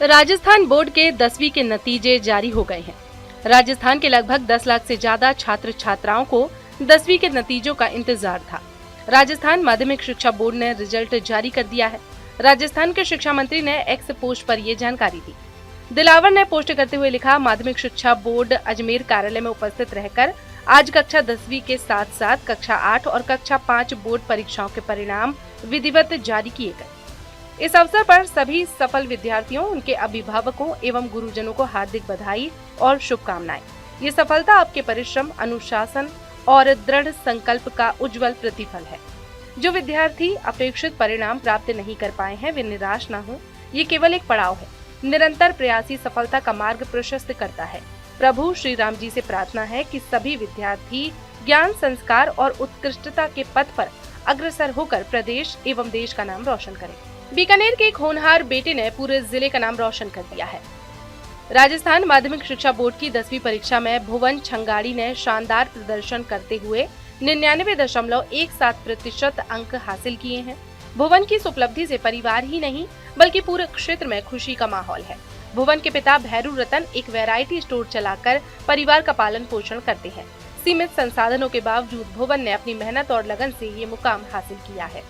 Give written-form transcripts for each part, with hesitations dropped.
Rajasthan board के 10वीं के नतीजे जारी हो गए हैं। राजस्थान के लगभग 10 लाख से ज्यादा छात्र छात्राओं को 10वीं के नतीजों का इंतजार था। राजस्थान माध्यमिक शिक्षा बोर्ड ने रिजल्ट जारी कर दिया है। राजस्थान के शिक्षा मंत्री ने एक्स पोस्ट पर ये जानकारी दी। दिलावर ने पोस्ट करते हुए लिखा, माध्यमिक शिक्षा बोर्ड अजमेर कार्यालय में उपस्थित रहकर आज कक्षा 10वीं के साथ साथ कक्षा 8 और कक्षा 5 बोर्ड परीक्षाओं के परिणाम विधिवत जारी किए गए। इस अवसर पर सभी सफल विद्यार्थियों, उनके अभिभावकों एवं गुरुजनों को हार्दिक बधाई और शुभकामनाएं। ये सफलता आपके परिश्रम, अनुशासन और दृढ़ संकल्प का उज्जवल प्रतिफल है। जो विद्यार्थी अपेक्षित परिणाम प्राप्त नहीं कर पाए हैं, वे निराश न हो। ये केवल एक पड़ाव है। निरंतर प्रयास ही सफलता का मार्ग प्रशस्त करता है। प्रभु श्री राम जी से प्रार्थना है कि सभी विद्यार्थी ज्ञान, संस्कार और उत्कृष्टता के पथ पर अग्रसर होकर प्रदेश एवं देश का नाम रोशन करें। बीकानेर के एक होनहार बेटे ने पूरे जिले का नाम रोशन कर दिया है। राजस्थान माध्यमिक शिक्षा बोर्ड की 10वीं परीक्षा में भुवन छंगाड़ी ने शानदार प्रदर्शन करते हुए 99.17% अंक हासिल किए हैं। भुवन की इस उपलब्धि से परिवार ही नहीं बल्कि पूरे क्षेत्र में खुशी का माहौल है। भुवन के पिता भैरू रतन एक वैरायटी स्टोर चलाकर परिवार का पालन पोषण करते हैं। सीमित संसाधनों के बावजूद भुवन ने अपनी मेहनत और लगन से ये मुकाम हासिल किया है।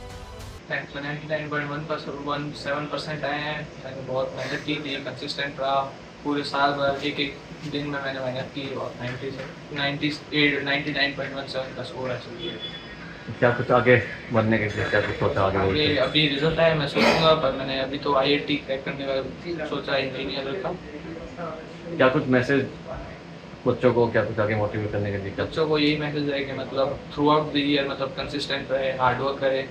99.17% आए हैं। मैंने बहुत मेहनत की थी, कंसिस्टेंट रहा पूरे साल भर। एक दिन में मैंने मेहनत की और 99.17 का स्कोर हासिल किया। क्या कुछ आगे बढ़ने के लिए क्या कुछ सोचा आगे? अभी रिजल्ट आया, मैं सोचूंगा, पर मैंने अभी तो IIT क्रैक करने का सोचा, इंजीनियर का। क्या कुछ मैसेज बच्चों को, क्या कुछ आगे मोटिवेट करने के लिए? बच्चों को यही मैसेज है कि मतलब थ्रू आउट द ईयर मतलब कंसिस्टेंट रहे, हार्ड वर्क करे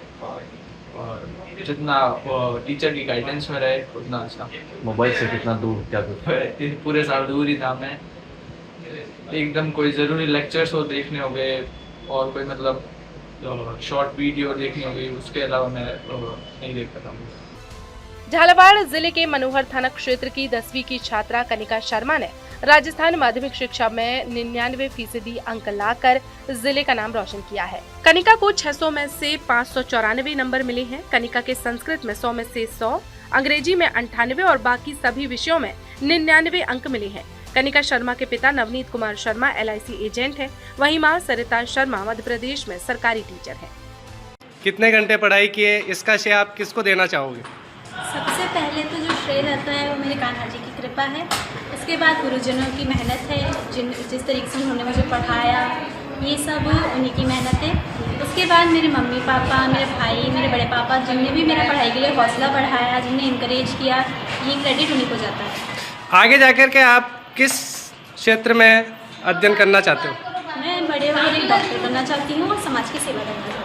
और जितना टीचर की गाइडेंस में रहे उतना अच्छा। मोबाइल से कितना दूर, क्या कुछ? पूरे साल दूर ही था मैं। एकदम कोई ज़रूरी लेक्चर्स हो देखने हो गए और कोई मतलब शॉर्ट वीडियो देखनी हो गई, उसके अलावा मैं नहीं देख पाता हूँ। झालावाड़ जिले के मनोहर थाना क्षेत्र की 10वीं की छात्रा कनिका शर्मा ने राजस्थान माध्यमिक शिक्षा में 99% अंक लाकर जिले का नाम रोशन किया है। कनिका को 600 में से 594 नंबर मिले हैं। कनिका के संस्कृत में 100 में से 100, अंग्रेजी में 98 और बाकी सभी विषयों में 99 अंक मिले हैं। कनिका शर्मा के पिता नवनीत कुमार शर्मा LIC एजेंट हैं। वहीं मां सरिता शर्मा मध्य प्रदेश में सरकारी टीचर हैं। कितने घंटे पढ़ाई किए, इसका श्रेय आप किसको देना चाहोगे? सबसे पहले तो जो श्रेय रहता है वो मेरे कान्हा जी की कृपा है। उसके बाद गुरुजनों की मेहनत है, जिस तरीके से उन्होंने मुझे पढ़ाया, ये सब उन्हीं की मेहनत है। उसके बाद मेरे मम्मी पापा, मेरे भाई, मेरे बड़े पापा, जिनने भी मेरा पढ़ाई के लिए हौसला बढ़ाया, जिनने इनकरेज किया, ये क्रेडिट उन्हीं को जाता है। आगे जाकर के आप किस क्षेत्र में अध्ययन करना चाहते हो? मैं बड़े होकर एक डॉक्टर बनना चाहती हूँ और समाज की सेवा करना चाहती हूँ।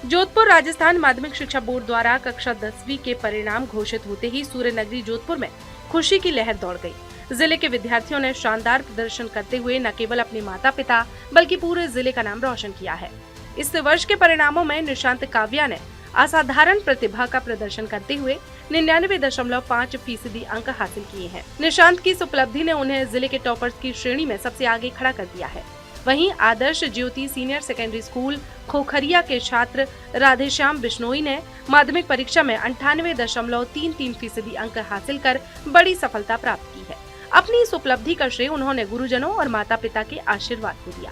जोधपुर राजस्थान माध्यमिक शिक्षा बोर्ड द्वारा कक्षा 10वीं के परिणाम घोषित होते ही सूर्य नगरी जोधपुर में खुशी की लहर दौड़ गई। जिले के विद्यार्थियों ने शानदार प्रदर्शन करते हुए न केवल अपने माता पिता बल्कि पूरे जिले का नाम रोशन किया है। इस वर्ष के परिणामों में निशांत काव्या ने असाधारण प्रतिभा का प्रदर्शन करते हुए 99.5% अंक हासिल किए हैं। निशांत की इस उपलब्धि ने उन्हें जिले के टॉपर्स की श्रेणी में सबसे आगे खड़ा कर दिया है। वहीं आदर्श ज्योति सीनियर सेकेंडरी स्कूल खोखरिया के छात्र राधेश्याम बिश्नोई ने माध्यमिक परीक्षा में 98.33% अंक हासिल कर बड़ी सफलता प्राप्त की है। अपनी इस उपलब्धि का श्रेय उन्होंने गुरुजनों और माता पिता के आशीर्वाद को दिया।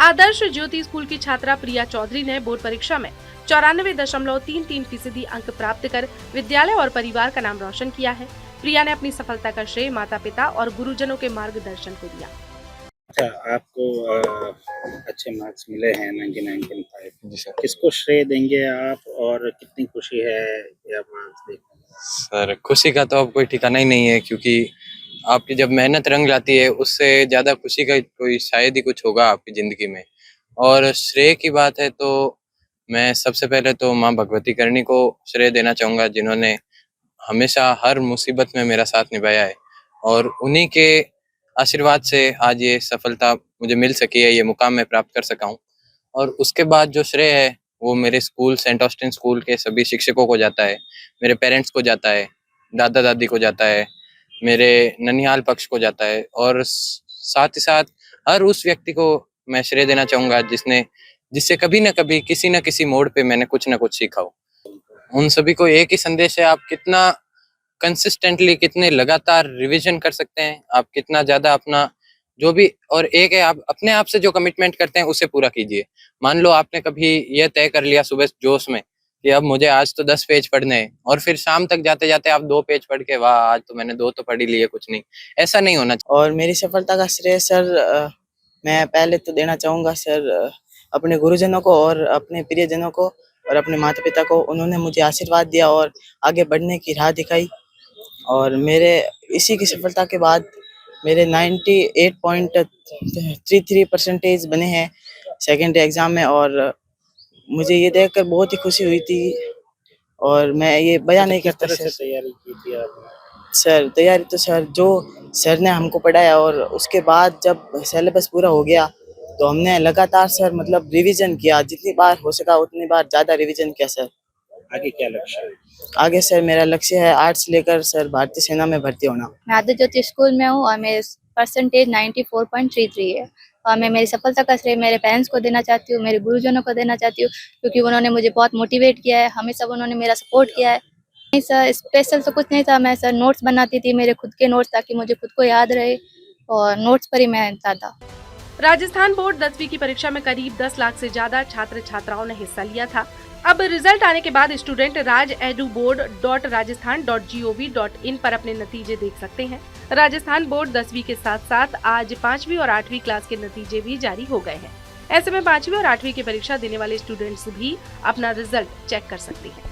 आदर्श ज्योति स्कूल की छात्रा प्रिया चौधरी ने बोर्ड परीक्षा में 94.33% अंक प्राप्त कर विद्यालय और परिवार का नाम रोशन किया है। प्रिया ने अपनी सफलता का श्रेय माता पिता और गुरुजनों के मार्गदर्शन को दिया। अच्छा, आपको अच्छे मार्क्स मिले हैं 99.5। किसको श्रेय देंगे आप और कितनी खुशी है ये मार्क्स देखने में? सर, खुशी का तो अब कोई ठिकाना ही नहीं है, क्योंकि आपकी जब मेहनत रंग लाती है उससे ज़्यादा खुशी का कोई शायद ही कुछ होगा आपकी ज़िंदगी में। और श्रेय की बात है तो मैं सबसे पहले तो माँ भगवती करणी को श्रेय देना चाहूँगा, जिन्होंने हमेशा हर मुसीबत में मेरा साथ निभाया है और उन्हीं के आशीर्वाद से आज ये सफलता मुझे मिल सकी है, ये मुकाम मैं प्राप्त कर सका हूँ। और उसके बाद जो श्रेय है वो मेरे स्कूल सेंट ऑस्टिन स्कूल के सभी शिक्षकों को जाता है, मेरे पेरेंट्स को जाता है, दादा दादी को जाता है, मेरे ननिहाल पक्ष को जाता है और साथ ही साथ हर उस व्यक्ति को मैं श्रेय देना चाहूँगा जिससे कभी न कभी किसी न किसी मोड़ पे मैंने कुछ न कुछ सीखा हो। उन सभी को एक ही संदेश है, आप कितना कंसिस्टेंटली कितने लगातार रिवीजन कर सकते हैं, आप कितना ज़्यादा अपना जो भी, और एक है आप अपने आप से जो कमिटमेंट करते हैं उसे पूरा कीजिए। मान लो आपने कभी ये तय कर लिया सुबह जोश में कि अब मुझे आज तो 10 पेज पढ़ने हैं, और फिर शाम तक जाते जाते आप 2 पेज पढ़ के वाह आज तो मैंने 2 तो पढ़ ही लिए, कुछ नहीं, ऐसा नहीं होना चाहिए। और मेरी सफलता का श्रेय सर मैं पहले तो देना चाहूँगा सर अपने गुरुजनों को और अपने प्रियजनों को और अपने माता पिता को। उन्होंने मुझे आशीर्वाद दिया और आगे बढ़ने की राह दिखाई, और मेरे इसी की सफलता के बाद मेरे 98.33% बने हैं सेकेंडरी एग्ज़ाम में, और मुझे ये देखकर बहुत ही खुशी हुई थी और मैं ये बयान नहीं करता। तरह से सर तैयारी की थी आपने? सर तैयारी तो सर जो सर ने हमको पढ़ाया, और उसके बाद जब सिलेबस पूरा हो गया तो हमने लगातार सर मतलब रिवीजन किया, जितनी बार हो सका उतनी बार ज़्यादा रिवीजन किया सर। आगे क्या लक्ष्य है? आगे सर मेरा लक्ष्य है आर्ट्स लेकर सर भारतीय सेना में भर्ती होना। मैं आदित्य ज्योति स्कूल में हूँ और मेरे परसेंटेज 94.33 है, और मैं मेरी सफलता का श्रेय मेरे पेरेंट्स को देना चाहती हूँ, मेरे गुरुजनों को देना चाहती हूँ, क्योंकि उन्होंने मुझे बहुत मोटिवेट किया है, हमेशा उन्होंने मेरा सपोर्ट किया है। नहीं सर, स्पेशल तो कुछ नहीं था, मैं सर नोट्स बनाती थी, मेरे खुद के नोट्स, ताकि मुझे खुद को याद रहे, और नोट्स पर ही मैं ज़्यादा। राजस्थान बोर्ड 10वीं की परीक्षा में करीब 10 लाख से ज्यादा छात्र छात्राओं ने हिस्सा लिया था। अब रिजल्ट आने के बाद स्टूडेंट rajeduboard.rajasthan.gov.in पर अपने नतीजे देख सकते हैं। राजस्थान बोर्ड 10वीं के साथ साथ आज 5वीं और 8वीं क्लास के नतीजे भी जारी हो गए हैं। ऐसे में 5वीं और 8वीं की परीक्षा देने वाले स्टूडेंट्स भी अपना रिजल्ट चेक कर सकते हैं।